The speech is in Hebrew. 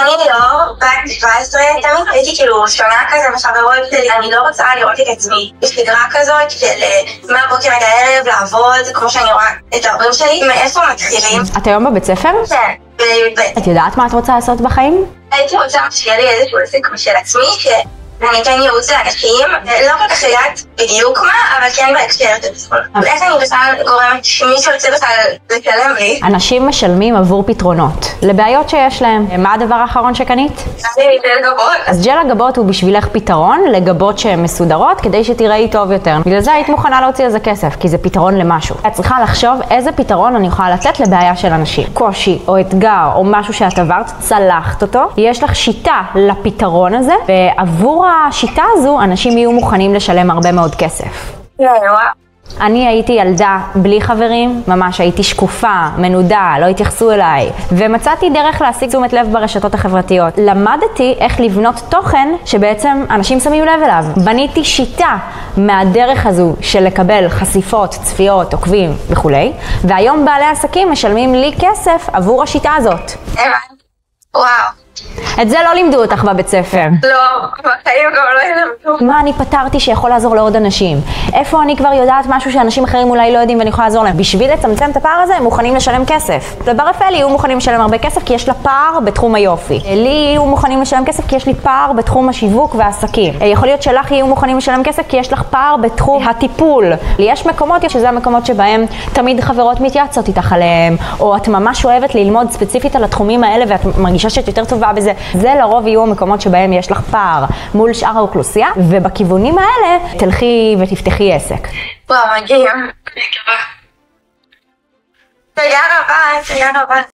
אני ליאור, בת 17, תמיד הייתי כאילו שונה כזה מחברות שלי, אני לא רוצה לראות את עצמי בשגרה כזאת של מהבוקר עד הערב לעבוד, כמו שאני רואה את ההורים שלי. מאיפה מתחילים? את היום בבית ספר? כן, בי"ב. את יודעת מה את רוצה לעשות בחיים? הייתי רוצה שיהיה לי איזשהו עסק משל עצמי, שאני אתן ייעוץ לאנשים, לא כל כך יודעת בדיוק מה, אבל כן בהקשר יותר בסופו. אבל איך אני בכלל גורמת שמישהו יוצא בכלל לשלם לי? אנשים משלמים עבור פתרונות לבעיות שיש להם. מה הדבר האחרון שקנית? אני ג'ל גבות. אז ג'ל הגבות הוא בשבילך פתרון לגבות שהן מסודרות כדי שתראי טוב יותר. בגלל זה היית מוכנה להוציא על זה כסף, כי זה פתרון למשהו. את צריכה לחשוב איזה פתרון אני יכולה לתת לבעיה של אנשים. קושי או אתגר או משהו שאת עברת, צלחת אותו. יש לך שיטה לפתרון הזה, ועבור השיטה הזו אנשים יהיו מוכנים לשלם הרבה מאוד כסף. אני הייתי ילדה בלי חברים, ממש הייתי שקופה, מנודה, לא התייחסו אליי, ומצאתי דרך להשיג תשומת לב ברשתות החברתיות. למדתי איך לבנות תוכן שבעצם אנשים שמים לב אליו. בניתי שיטה מהדרך הזו של לקבל חשיפות, צפיות, עוקבים וכולי, והיום בעלי עסקים משלמים לי כסף עבור השיטה הזאת. וואו. את זה לא לימדו אותך בבית ספר. לא, בחיים גם לא ילמדו. מה אני פתרתי שיכול לעזור לעוד אנשים? איפה אני כבר יודעת משהו שאנשים אחרים אולי לא יודעים ואני יכולה לעזור להם? בשביל לצמצם את הפער הזה הם מוכנים לשלם כסף. לברפל יהיו מוכנים לשלם הרבה כסף כי יש לה פער בתחום היופי. לי יהיו מוכנים לשלם כסף כי יש לי פער בתחום השיווק והעסקים. יכול להיות שלך יהיו מוכנים לשלם כסף כי יש לך פער בתחום הטיפול. יש מקומות שזה המקומות שבהם תמיד חברות מתייעצות איתך עליהם, או את ממש אוהבת ללמוד ספציפית על התחומים האלה ואת מרגישה שאת יותר טובה בזה. זה לרוב יהיו המקומות שבהם יש לך פער מול שאר האוכלוסייה, ובכיוונים האלה תלכי ותפתחי עסק. וואו, מגיע. תודה רבה, תודה רבה.